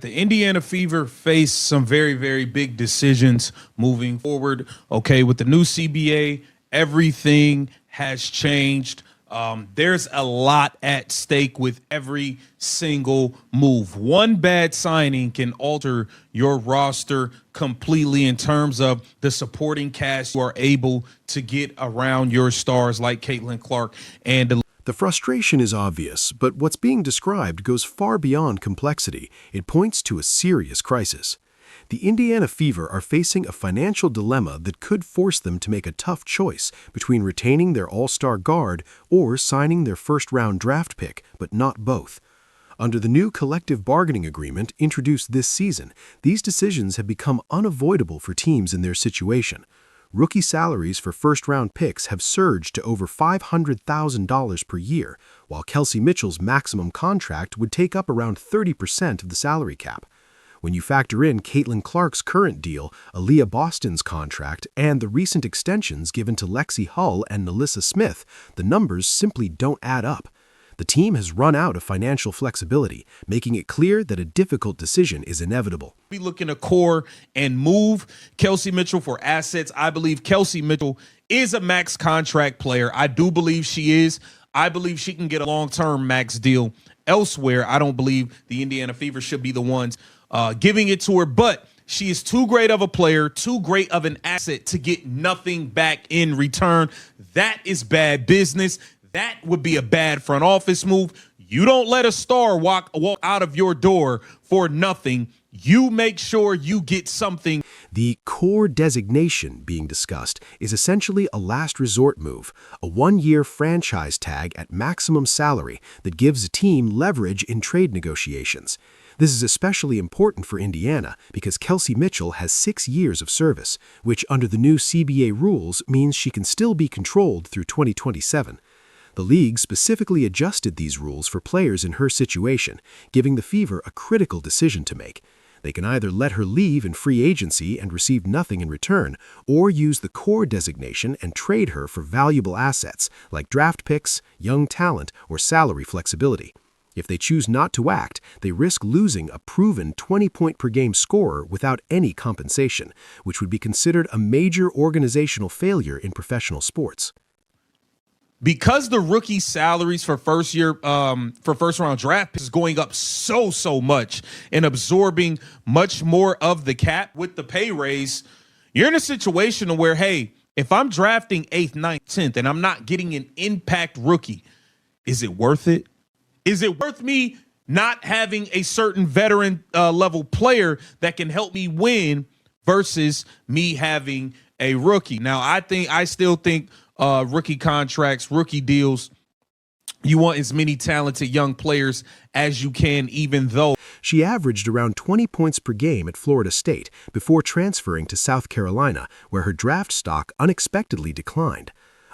The Indiana Fever face some very, very big decisions moving forward. Okay, with the new CBA, everything has changed. There's a lot at stake with every single move. One bad signing can alter your roster completely in terms of the supporting cast you are able to get around your stars like Caitlin Clark and The frustration is obvious, but what's being described goes far beyond complexity. It points to a serious crisis. The Indiana Fever are facing a financial dilemma that could force them to make a tough choice between retaining their all-star guard or signing their first-round draft pick, but not both. Under the new collective bargaining agreement introduced this season, these decisions have become unavoidable for teams in their situation. Rookie salaries for first-round picks have surged to over $500,000 per year, while Kelsey Mitchell's maximum contract would take up around 30% of the salary cap. When you factor in Caitlin Clark's current deal, Aaliyah Boston's contract, and the recent extensions given to Lexi Hull and Nalissa Smith, the numbers simply don't add up. The team has run out of financial flexibility, making it clear that a difficult decision is inevitable. Be looking to core and move Kelsey Mitchell for assets. I believe Kelsey Mitchell is a max contract player. I do believe she is. I believe she can get a long-term max deal elsewhere. I don't believe the Indiana Fever should be the ones giving it to her, but she is too great of a player, too great of an asset to get nothing back in return. That is bad business. That would be a bad front office move. You don't let a star walk out of your door for nothing. You make sure you get something. The core designation being discussed is essentially a last resort move, a one-year franchise tag at maximum salary that gives a team leverage in trade negotiations. This is especially important for Indiana because Kelsey Mitchell has 6 years of service, which under the new CBA rules means she can still be controlled through 2027. The league specifically adjusted these rules for players in her situation, giving the Fever a critical decision to make. They can either let her leave in free agency and receive nothing in return, or use the core designation and trade her for valuable assets like draft picks, young talent, or salary flexibility. If they choose not to act, they risk losing a proven 20-point-per-game scorer without any compensation, which would be considered a major organizational failure in professional sports. Because the rookie salaries for first round draft picks is going up so much and absorbing much more of the cap with the pay raise, you're in a situation where, hey, if I'm drafting 8th, 9th, 10th, and I'm not getting an impact rookie, is it worth it? Is it worth me not having a certain veteran level player that can help me win versus me having a rookie? Now, I still think rookie contracts, rookie deals, you want as many talented young players as you can, even though she averaged around 20 points per game at Florida State before transferring to South Carolina, where her draft stock unexpectedly declined.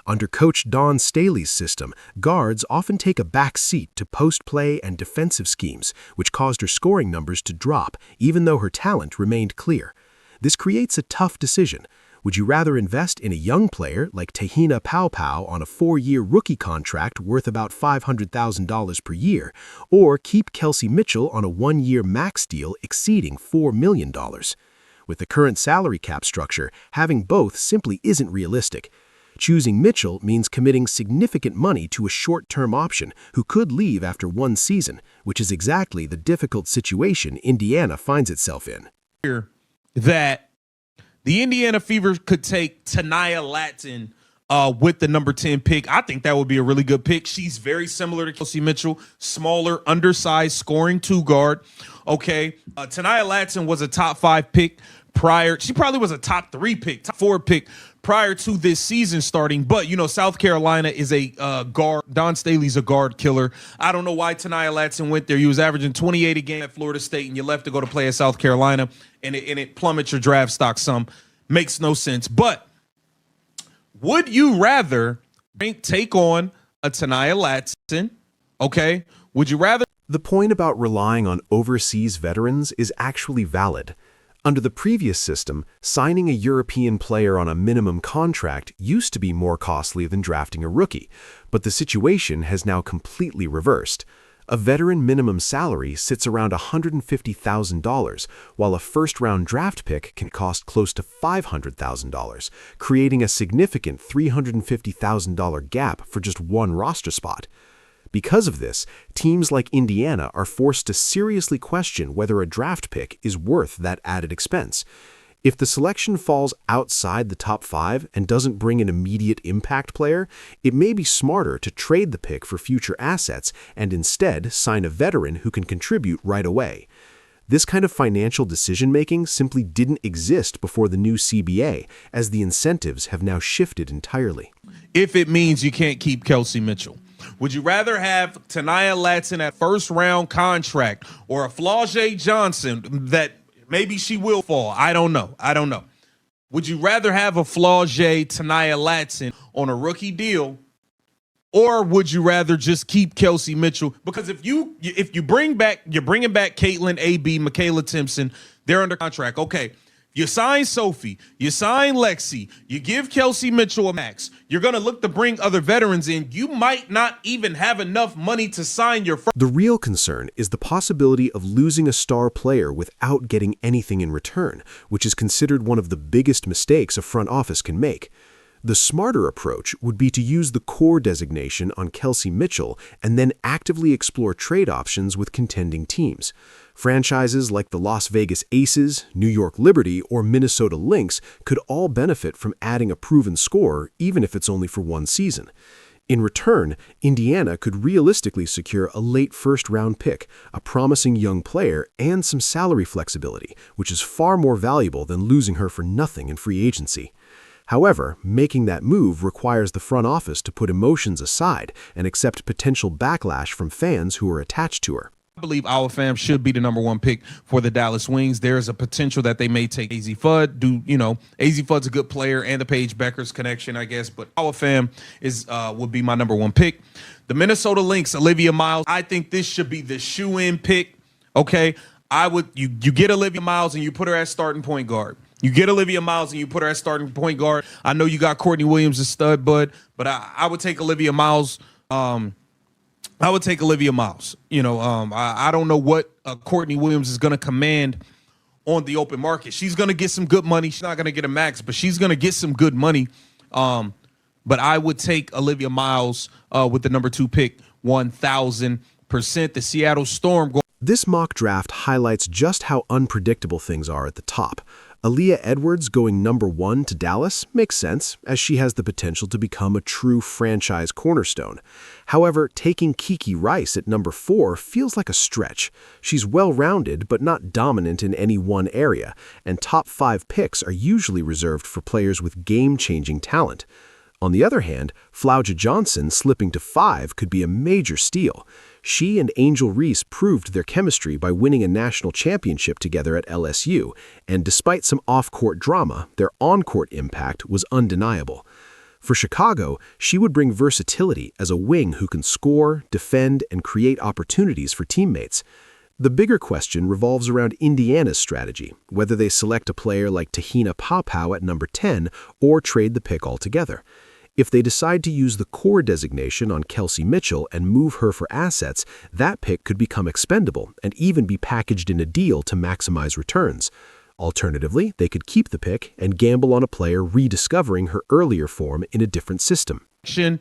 Under Coach Dawn Staley's system, guards often take a back seat to post-play and defensive schemes, which caused her scoring numbers to drop, even though her talent remained clear. This creates a tough decision. Would you rather invest in a young player like Tahina Pau on a 4-year rookie contract worth about $500,000 per year, or keep Kelsey Mitchell on a 1-year max deal exceeding $4 million? With the current salary cap structure, having both simply isn't realistic. Choosing Mitchell means committing significant money to a short-term option who could leave after 1 season, which is exactly the difficult situation Indiana finds itself in. That the Indiana Fever could take Tania Latin with the number 10 pick. I think that would be a really good pick. She's very similar to Kelsey Mitchell, smaller, undersized, scoring 2-guard. Okay, Tania Latin was a top 5 pick prior. She probably was a top 3 pick, top 4 pick prior to this season starting. But, you know, South Carolina is a guard. Dawn Staley's a guard killer. I don't know why Tania Latin went there. You was averaging 28 a game at Florida State, and you left to go to play at South Carolina, and it plummets your draft stock some. Makes no sense. But would you rather take on a Tania Latin? Okay. Would you rather? The point about relying on overseas veterans is actually valid. Under the previous system, signing a European player on a minimum contract used to be more costly than drafting a rookie, but the situation has now completely reversed. A veteran minimum salary sits around $150,000, while a first-round draft pick can cost close to $500,000, creating a significant $350,000 gap for just one roster spot. Because of this, teams like Indiana are forced to seriously question whether a draft pick is worth that added expense. If the selection falls outside the top 5 and doesn't bring an immediate impact player, it may be smarter to trade the pick for future assets and instead sign a veteran who can contribute right away. This kind of financial decision-making simply didn't exist before the new CBA, as the incentives have now shifted entirely. If it means you can't keep Kelsey Mitchell. Would you rather have Tania Latson at first-round contract or a Flau'jae Johnson that maybe she will fall? I don't know. Would you rather have a Flau'jae Tania Latson on a rookie deal, or would you rather just keep Kelsey Mitchell? Because if you bringing back Caitlin, AB, Michaela Timpson, they're under contract. Okay. You sign Sophie, you sign Lexi, you give Kelsey Mitchell a max. You're going to look to bring other veterans in. You might not even have enough money to sign your first. The real concern is the possibility of losing a star player without getting anything in return, which is considered one of the biggest mistakes a front office can make. The smarter approach would be to use the core designation on Kelsey Mitchell and then actively explore trade options with contending teams. Franchises like the Las Vegas Aces, New York Liberty, or Minnesota Lynx could all benefit from adding a proven scorer, even if it's only for one season. In return, Indiana could realistically secure a late first-round pick, a promising young player, and some salary flexibility, which is far more valuable than losing her for nothing in free agency. However, making that move requires the front office to put emotions aside and accept potential backlash from fans who are attached to her. I believe our fam should be the number 1 pick for the Dallas Wings. There's a potential that they may take AZ Fudd. AZ Fudd's a good player and the Paige Beckers connection, I guess. But our fam would be my number 1 pick. The Minnesota Lynx, Olivia Miles. I think this should be the shoe-in pick. Okay, you get Olivia Miles and you put her at starting point guard. You get Olivia Miles and you put her at starting point guard. I know you got Courtney Williams, a stud bud, but I would take Olivia Miles. I would take Olivia Miles. I don't know what Courtney Williams is going to command on the open market. She's going to get some good money. She's not going to get a max, but she's going to get some good money. But I would take Olivia Miles with the number 2 pick, 1,000%. The Seattle Storm. This mock draft highlights just how unpredictable things are at the top. Aaliyah Edwards going number 1 to Dallas makes sense, as she has the potential to become a true franchise cornerstone. However, taking Kiki Rice at number 4 feels like a stretch. She's well-rounded, but not dominant in any one area, and top 5 picks are usually reserved for players with game-changing talent. On the other hand, Flau'jae Johnson slipping to 5 could be a major steal. She and Angel Reese proved their chemistry by winning a national championship together at LSU, and despite some off-court drama, their on-court impact was undeniable. For Chicago, she would bring versatility as a wing who can score, defend, and create opportunities for teammates. The bigger question revolves around Indiana's strategy, whether they select a player like Tahina Paopao at number 10 or trade the pick altogether. If they decide to use the core designation on Kelsey Mitchell and move her for assets, that pick could become expendable and even be packaged in a deal to maximize returns. Alternatively, they could keep the pick and gamble on a player rediscovering her earlier form in a different system. You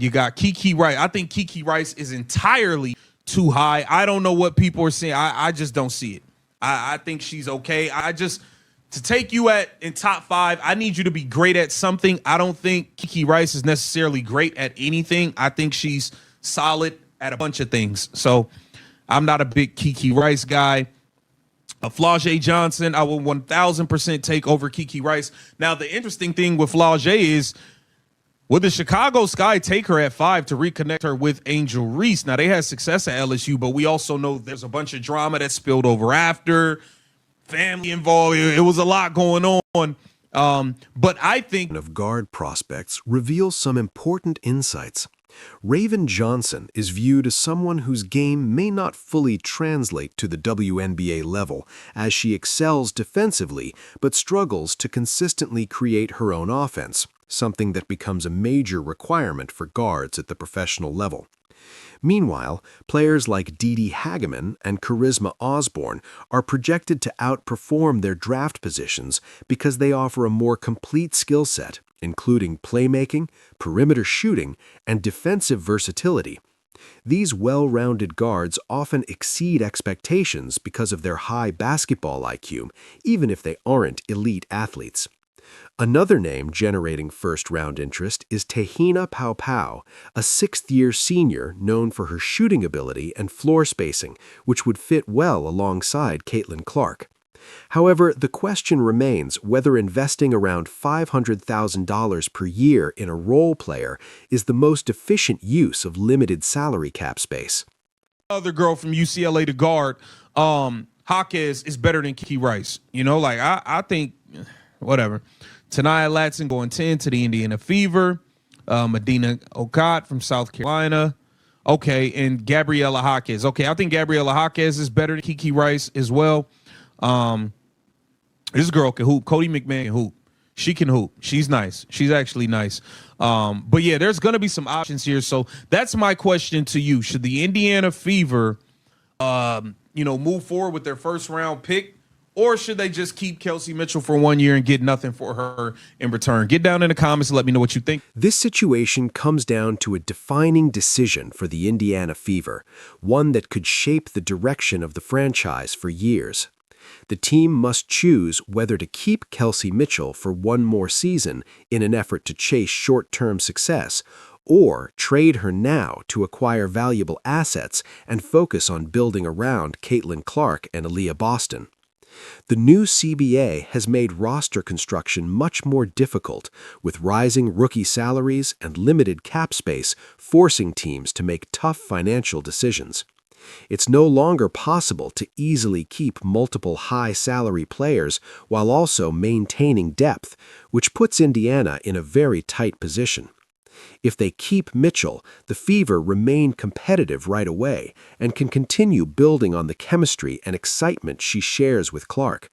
got Kiki Rice. I think Kiki Rice is entirely too high. I don't know what people are saying. I just don't see it. I think she's okay. To take you in top 5, I need you to be great at something. I don't think Kiki Rice is necessarily great at anything. I think she's solid at a bunch of things. So I'm not a big Kiki Rice guy. A Flau'jae Johnson, I will 1,000% take over Kiki Rice. Now, the interesting thing with Flau'jae is, would the Chicago Sky take her at 5 to reconnect her with Angel Reese? Now, they had success at LSU, but we also know there's a bunch of drama that spilled over after. Family involved. It was a lot going on. But I think of guard prospects reveals some important insights. Raven Johnson is viewed as someone whose game may not fully translate to the WNBA level, as she excels defensively but struggles to consistently create her own offense. something that becomes a major requirement for guards at the professional level. Meanwhile, players like Dee Hageman and Charisma Osborne are projected to outperform their draft positions because they offer a more complete skill set, including playmaking, perimeter shooting, and defensive versatility. These well-rounded guards often exceed expectations because of their high basketball IQ, even if they aren't elite athletes. Another name generating first-round interest is Tehina Paopao, a sixth-year senior known for her shooting ability and floor spacing, which would fit well alongside Caitlin Clark. However, the question remains whether investing around $500,000 per year in a role player is the most efficient use of limited salary cap space. Other girl from UCLA to guard, Jaquez is better than Kiki Rice. I think, whatever. Tanaya Latson going 10 to the Indiana Fever. Medina Okot from South Carolina. Okay, and Gabriela Jaquez. Okay, I think Gabriela Jaquez is better than Kiki Rice as well. This girl can hoop. Cody McMahon can hoop. She can hoop. She's nice. She's actually nice. But yeah, there's going to be some options here. So that's my question to you. Should the Indiana Fever, move forward with their first round pick, or should they just keep Kelsey Mitchell for 1 year and get nothing for her in return? Get down in the comments and let me know what you think. This situation comes down to a defining decision for the Indiana Fever, one that could shape the direction of the franchise for years. The team must choose whether to keep Kelsey Mitchell for one more season in an effort to chase short-term success, or trade her now to acquire valuable assets and focus on building around Caitlin Clark and Aaliyah Boston. The new CBA has made roster construction much more difficult, with rising rookie salaries and limited cap space forcing teams to make tough financial decisions. It's no longer possible to easily keep multiple high-salary players while also maintaining depth, which puts Indiana in a very tight position. If they keep Mitchell, the Fever remain competitive right away and can continue building on the chemistry and excitement she shares with Clark.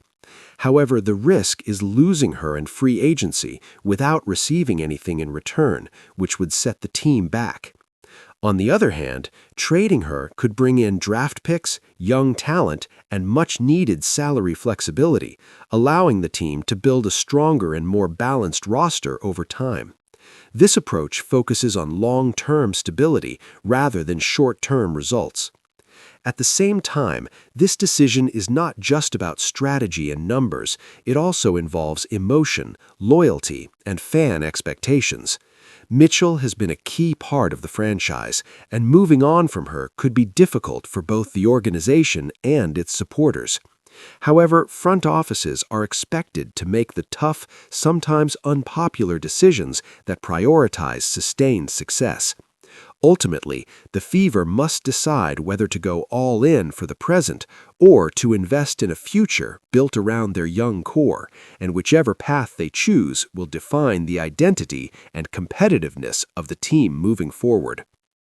However, the risk is losing her in free agency without receiving anything in return, which would set the team back. On the other hand, trading her could bring in draft picks, young talent, and much-needed salary flexibility, allowing the team to build a stronger and more balanced roster over time. This approach focuses on long-term stability rather than short-term results. At the same time, this decision is not just about strategy and numbers, it also involves emotion, loyalty, and fan expectations. Mitchell has been a key part of the franchise, and moving on from her could be difficult for both the organization and its supporters. However, front offices are expected to make the tough, sometimes unpopular decisions that prioritize sustained success. Ultimately, the Fever must decide whether to go all in for the present or to invest in a future built around their young core, and whichever path they choose will define the identity and competitiveness of the team moving forward.